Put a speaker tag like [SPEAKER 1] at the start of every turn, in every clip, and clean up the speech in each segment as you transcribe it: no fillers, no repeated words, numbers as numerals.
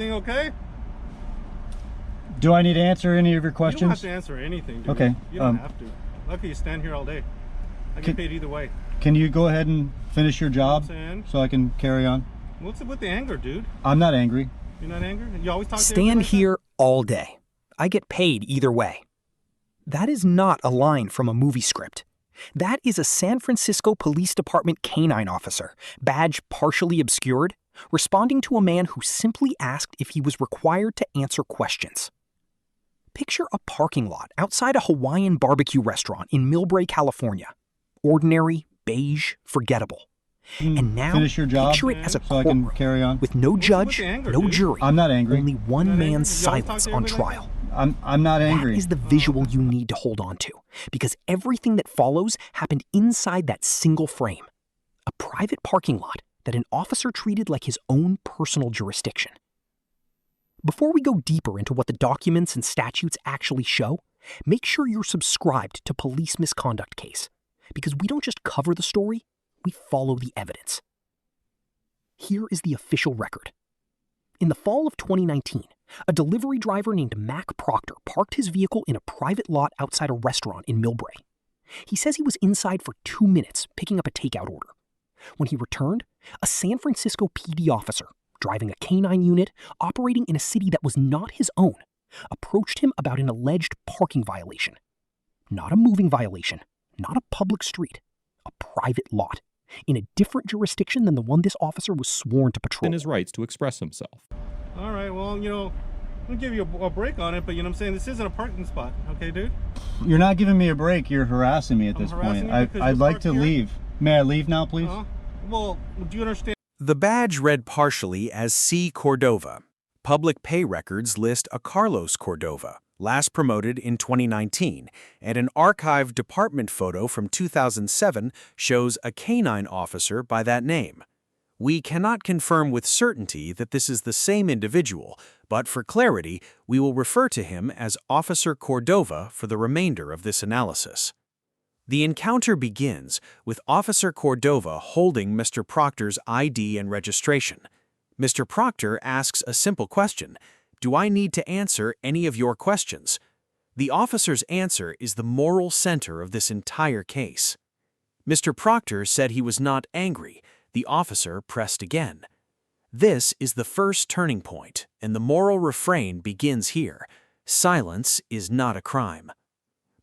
[SPEAKER 1] Everything okay?
[SPEAKER 2] Do I need to answer any of your
[SPEAKER 1] You
[SPEAKER 2] questions?
[SPEAKER 1] don't have to answer anything, dude.
[SPEAKER 2] Okay.
[SPEAKER 1] You don't have to. Lucky you stand here all day. I get paid either way.
[SPEAKER 2] Can you go ahead and finish your job so I can carry on?
[SPEAKER 1] What's up with the anger, dude?
[SPEAKER 2] I'm not angry.
[SPEAKER 1] You're not angry? You always talk to
[SPEAKER 3] Stand here all day. I get paid either way. That is not a line from a movie script. That is a San Francisco Police Department canine officer, badge partially obscured, responding to a man who simply asked if he was required to answer questions. Picture a parking lot outside a Hawaiian barbecue restaurant in Millbrae, California. Ordinary, beige, forgettable. And now,
[SPEAKER 2] finish your job
[SPEAKER 3] picture it as a
[SPEAKER 2] so I can
[SPEAKER 3] courtroom
[SPEAKER 2] carry on.
[SPEAKER 3] with no judge, no jury.
[SPEAKER 2] I'm not angry.
[SPEAKER 3] Only one man's silence on trial.
[SPEAKER 2] I'm not angry.
[SPEAKER 3] That is the visual you need to hold on to, because everything that follows happened inside that single frame. A private parking lot that an officer treated like his own personal jurisdiction. Before we go deeper into what the documents and statutes actually show, make sure you're subscribed to Police Misconduct Case, because we don't just cover the story, we follow the evidence. Here is the official record. In the fall of 2019, a delivery driver named Mac Proctor parked his vehicle in a private lot outside a restaurant in Millbrae. He says he was inside for 2 minutes picking up a takeout order. When he returned, a San Francisco PD officer, driving a canine unit operating in a city that was not his own, approached him about an alleged parking violation. Not a moving violation, not a public street, a private lot, in a different jurisdiction than the one this officer was sworn to patrol.
[SPEAKER 4] In his rights to express himself.
[SPEAKER 1] All right, well, I'm going to give you a break on it, but what I'm saying, this isn't a parking spot, okay, dude?
[SPEAKER 2] You're not giving me a break. You're harassing me at this point. I'd like to leave. May I leave now, please?
[SPEAKER 1] Well, do you understand?
[SPEAKER 5] The badge read partially as C. Cordova. Public pay records list a Carlos Cordova, last promoted in 2019, and an archived department photo from 2007 shows a canine officer by that name. We cannot confirm with certainty that this is the same individual, but for clarity, we will refer to him as Officer Cordova for the remainder of this analysis. The encounter begins with Officer Cordova holding Mr. Proctor's ID and registration. Mr. Proctor asks a simple question: "Do I need to answer any of your questions?" The officer's answer is the moral center of this entire case. Mr. Proctor said he was not angry. The officer pressed again. This is the first turning point, and the moral refrain begins here. Silence is not a crime.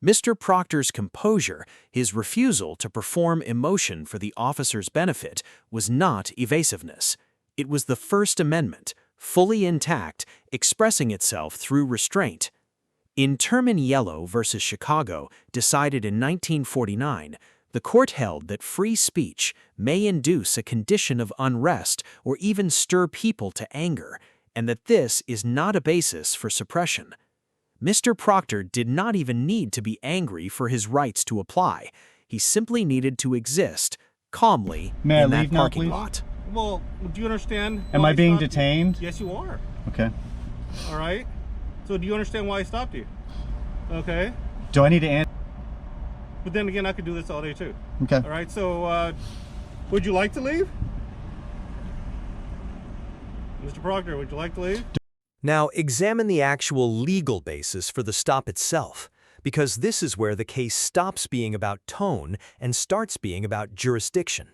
[SPEAKER 5] Mr. Proctor's composure, his refusal to perform emotion for the officer's benefit, was not evasiveness. It was the First Amendment, fully intact, expressing itself through restraint. In Terman Yellow v. Chicago, decided in 1949, the court held that free speech may induce a condition of unrest or even stir people to anger, and that this is not a basis for suppression. Mr. Proctor did not even need to be angry for his rights to apply. He simply needed to exist calmly in that parking lot.
[SPEAKER 1] Well, do you understand?
[SPEAKER 2] Am I being detained?
[SPEAKER 1] Yes, you are.
[SPEAKER 2] Okay.
[SPEAKER 1] All right. So do you understand why I stopped you? Okay.
[SPEAKER 2] Do I need to answer?
[SPEAKER 1] But then again, I could do this all day too.
[SPEAKER 2] Okay.
[SPEAKER 1] All right. So would you like to leave? Mr. Proctor, would you like to leave?
[SPEAKER 6] Now, examine the actual legal basis for the stop itself, because this is where the case stops being about tone and starts being about jurisdiction.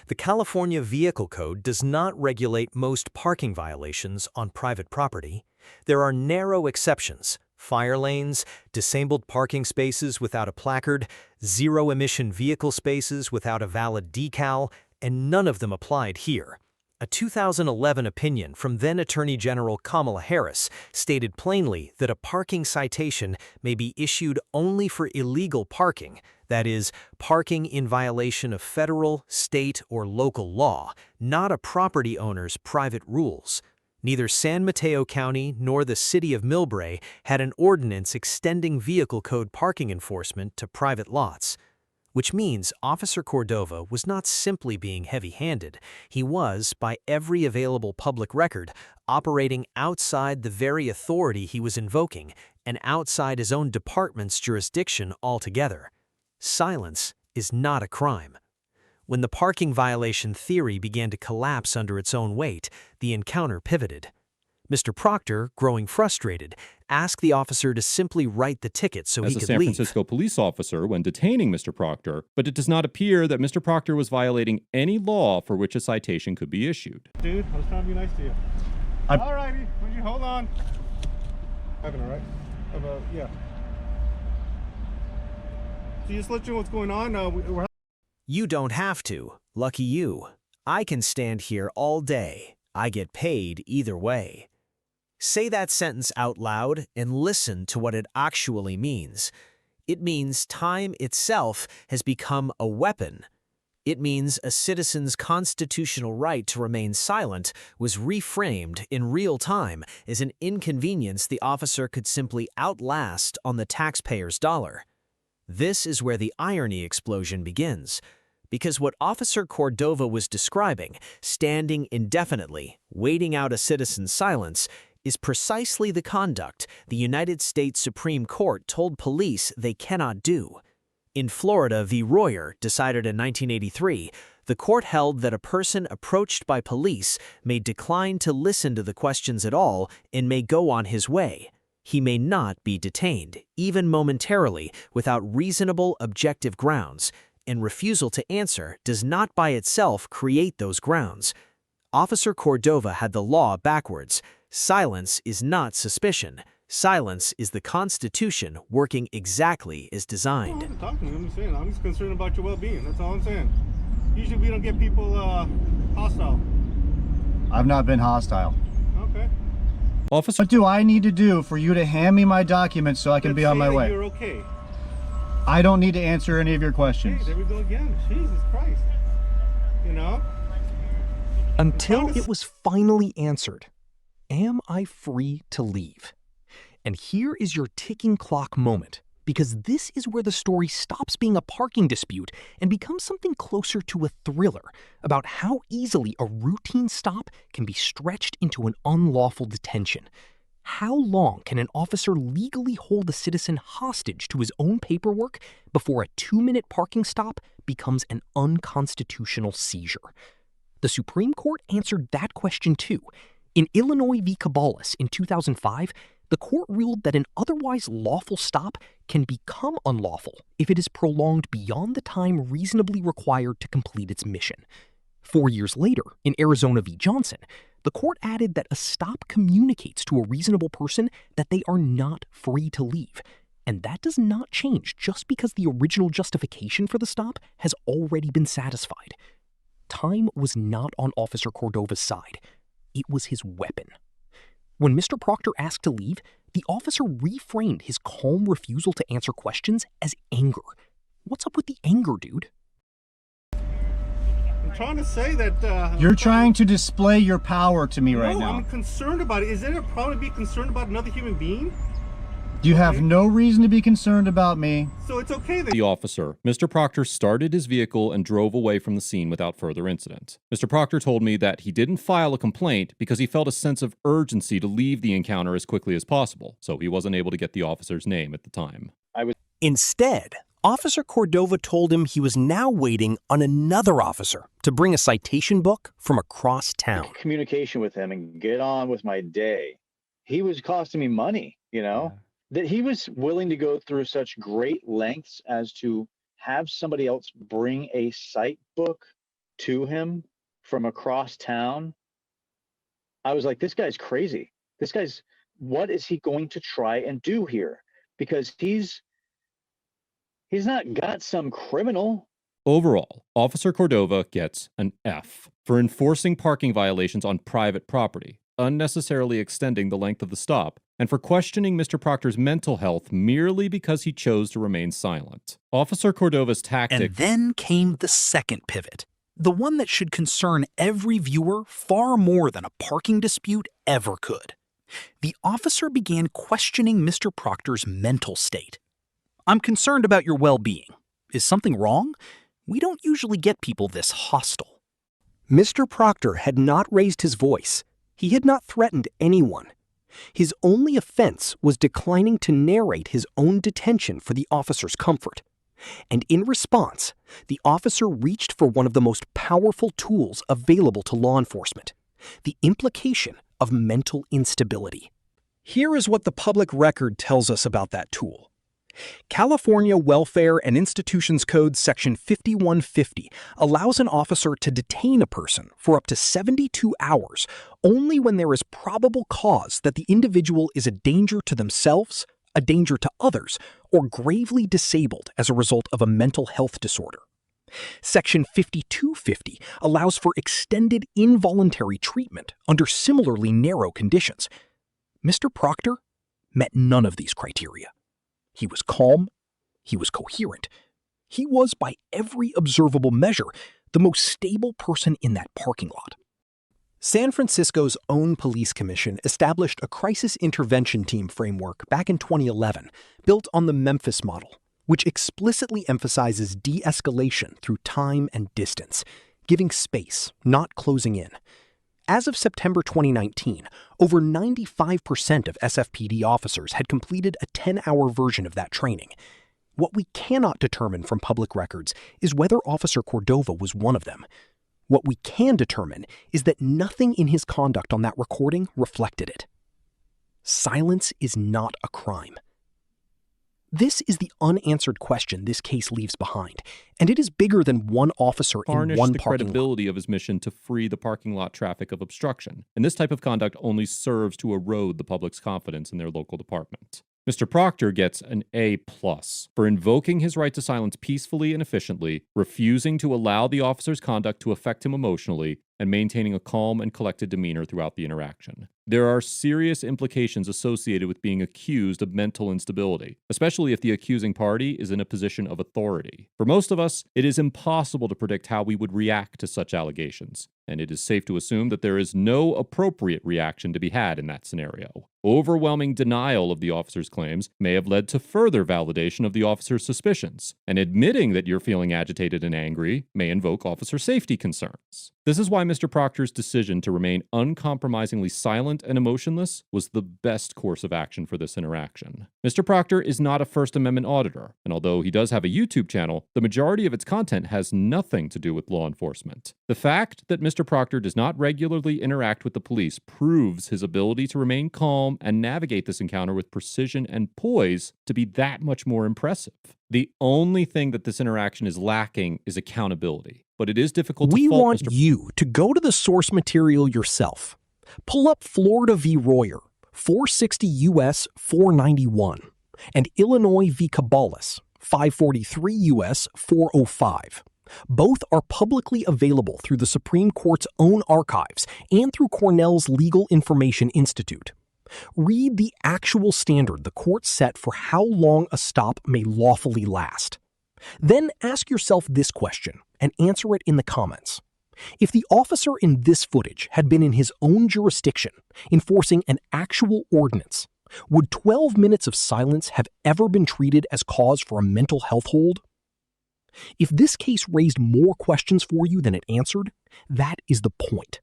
[SPEAKER 6] The California Vehicle Code does not regulate most parking violations on private property. There are narrow exceptions: fire lanes, disabled parking spaces without a placard, zero-emission vehicle spaces without a valid decal, and none of them applied here. A 2011 opinion from then Attorney General Kamala Harris stated plainly that a parking citation may be issued only for illegal parking, that is, parking in violation of federal, state, or local law, not a property owner's private rules. Neither San Mateo County nor the city of Millbrae had an ordinance extending vehicle code parking enforcement to private lots. Which means Officer Cordova was not simply being heavy-handed. He was, by every available public record, operating outside the very authority he was invoking and outside his own department's jurisdiction altogether. Silence is not a crime. When the parking violation theory began to collapse under its own weight, the encounter pivoted. Mr. Proctor, growing frustrated, asked the officer to simply write the ticket so he
[SPEAKER 4] as
[SPEAKER 6] could
[SPEAKER 4] a San
[SPEAKER 6] leave.
[SPEAKER 4] Francisco police officer when detaining Mr. Proctor, but it does not appear that Mr. Proctor was violating any law for which a citation could be issued.
[SPEAKER 1] Dude, I was trying to be nice to you. Alrighty, will you hold on? Having it, right? Yeah. So just let you know what's going on. We're
[SPEAKER 6] You don't have to. Lucky you. I can stand here all day. I get paid either way. Say that sentence out loud and listen to what it actually means. It means time itself has become a weapon. It means a citizen's constitutional right to remain silent was reframed in real time as an inconvenience the officer could simply outlast on the taxpayer's dollar. This is where the irony explosion begins. Because what Officer Cordova was describing, standing indefinitely, waiting out a citizen's silence, is precisely the conduct the United States Supreme Court told police they cannot do. In Florida v. Royer, decided in 1983, the court held that a person approached by police may decline to listen to the questions at all and may go on his way. He may not be detained, even momentarily, without reasonable objective grounds, and refusal to answer does not by itself create those grounds. Officer Cordova had the law backwards. Silence is not suspicion. Silence is the Constitution working exactly as designed.
[SPEAKER 1] I'm talking to you. I'm just saying. I'm just concerned about your well-being. That's all I'm saying. Usually we don't get people hostile.
[SPEAKER 2] I've not been hostile.
[SPEAKER 1] Okay.
[SPEAKER 4] Officer,
[SPEAKER 2] What do I need to do for you to hand me my documents so I can be on my way?
[SPEAKER 1] You're okay.
[SPEAKER 2] I don't need to answer any of your
[SPEAKER 1] Hey,
[SPEAKER 2] questions.
[SPEAKER 1] there we go again. Jesus Christ. You know?
[SPEAKER 3] Until it was finally answered. Am I free to leave? And here is your ticking clock moment, because this is where the story stops being a parking dispute and becomes something closer to a thriller about how easily a routine stop can be stretched into an unlawful detention. How long can an officer legally hold a citizen hostage to his own paperwork before a 2-minute parking stop becomes an unconstitutional seizure? The Supreme Court answered that question too. In Illinois v. Caballes in 2005, the court ruled that an otherwise lawful stop can become unlawful if it is prolonged beyond the time reasonably required to complete its mission. 4 years later, in Arizona v. Johnson, the court added that a stop communicates to a reasonable person that they are not free to leave. And that does not change just because the original justification for the stop has already been satisfied. Time was not on Officer Cordova's side. It was his weapon. When Mr. Proctor asked to leave, the officer reframed his calm refusal to answer questions as anger. What's up with the anger, dude?
[SPEAKER 1] I'm trying to say that...
[SPEAKER 2] You're trying to display your power to me right
[SPEAKER 1] No,
[SPEAKER 2] now.
[SPEAKER 1] I'm concerned about it. Is there a problem to be concerned about another human being?
[SPEAKER 2] You have no reason to be concerned about me.
[SPEAKER 1] So it's okay then.
[SPEAKER 4] the officer, Mr. Proctor started his vehicle and drove away from the scene without further incident. Mr. Proctor told me that he didn't file a complaint because he felt a sense of urgency to leave the encounter as quickly as possible, so he wasn't able to get the officer's name at the time.
[SPEAKER 3] Instead, Officer Cordova told him he was now waiting on another officer to bring a citation book from across town.
[SPEAKER 7] Communication with him and get on with my day. He was costing me money, you know, that he was willing to go through such great lengths as to have somebody else bring a cite book to him from across town. I was like, this guy's crazy. What is he going to try and do here? Because he's not got some criminal.
[SPEAKER 4] Overall, Officer Cordova gets an F for enforcing parking violations on private property, unnecessarily extending the length of the stop, and for questioning Mr. Proctor's mental health merely because he chose to remain silent. Officer Cordova's tactic...
[SPEAKER 3] And then came the second pivot, the one that should concern every viewer far more than a parking dispute ever could. The officer began questioning Mr. Proctor's mental state. I'm concerned about your well-being. Is something wrong? We don't usually get people this hostile. Mr. Proctor had not raised his voice. He had not threatened anyone. His only offense was declining to narrate his own detention for the officer's comfort. And in response, the officer reached for one of the most powerful tools available to law enforcement, the implication of mental instability.
[SPEAKER 8] Here is what the public record tells us about that tool. California Welfare and Institutions Code Section 5150 allows an officer to detain a person for up to 72 hours only when there is probable cause that the individual is a danger to themselves, a danger to others, or gravely disabled as a result of a mental health disorder. Section 5250 allows for extended involuntary treatment under similarly narrow conditions. Mr. Proctor met none of these criteria. He was calm, he was coherent, he was, by every observable measure, the most stable person in that parking lot. San Francisco's own police commission established a crisis intervention team framework back in 2011, built on the Memphis model, which explicitly emphasizes de-escalation through time and distance, giving space, not closing in. As of September 2019, over 95% of SFPD officers had completed a 10-hour version of that training. What we cannot determine from public records is whether Officer Cordova was one of them. What we can determine is that nothing in his conduct on that recording reflected it. Silence is not a crime. This is the unanswered question this case leaves behind, and it is bigger than one officer in one parking lot.
[SPEAKER 4] Tarnish the credibility of his mission to free the parking lot traffic of obstruction, and this type of conduct only serves to erode the public's confidence in their local department. Mr. Proctor gets an A+ for invoking his right to silence peacefully and efficiently, refusing to allow the officer's conduct to affect him emotionally, and maintaining a calm and collected demeanor throughout the interaction. There are serious implications associated with being accused of mental instability, especially if the accusing party is in a position of authority. For most of us, it is impossible to predict how we would react to such allegations, and it is safe to assume that there is no appropriate reaction to be had in that scenario. Overwhelming denial of the officer's claims may have led to further validation of the officer's suspicions, and admitting that you're feeling agitated and angry may invoke officer safety concerns. This is why Mr. Proctor's decision to remain uncompromisingly silent and emotionless was the best course of action for this interaction. Mr. Proctor is not a First Amendment auditor, and although he does have a YouTube channel, the majority of its content has nothing to do with law enforcement. The fact that Mr. Proctor does not regularly interact with the police proves his ability to remain calm and navigate this encounter with precision and poise to be that much more impressive. The only thing that this interaction is lacking is accountability, but it is difficult to
[SPEAKER 3] We
[SPEAKER 4] fault
[SPEAKER 3] want you to go to the source material yourself. Pull up Florida v. Royer, 460 U.S. 491, and Illinois v. Caballes, 543 U.S. 405. Both are publicly available through the Supreme Court's own archives and through Cornell's Legal Information Institute. Read the actual standard the court set for how long a stop may lawfully last. Then ask yourself this question and answer it in the comments. If the officer in this footage had been in his own jurisdiction, enforcing an actual ordinance, would 12 minutes of silence have ever been treated as cause for a mental health hold? If this case raised more questions for you than it answered, that is the point.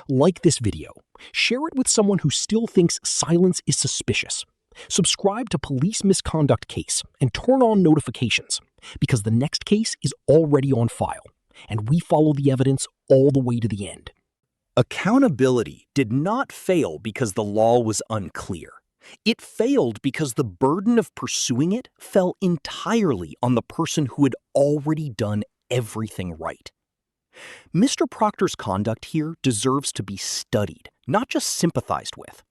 [SPEAKER 3] Like this video, share it with someone who still thinks silence is suspicious. Subscribe to Police Misconduct Case and turn on notifications, because the next case is already on file, and we follow the evidence all the way to the end.
[SPEAKER 6] Accountability did not fail because the law was unclear. It failed because the burden of pursuing it fell entirely on the person who had already done everything right. Mr. Proctor's conduct here deserves to be studied, not just sympathized with.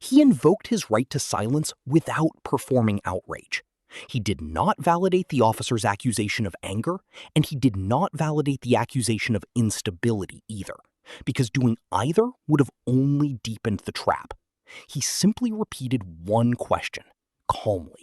[SPEAKER 6] He invoked his right to silence without performing outrage. He did not validate the officer's accusation of anger, and he did not validate the accusation of instability either, because doing either would have only deepened the trap. He simply repeated one question, calmly.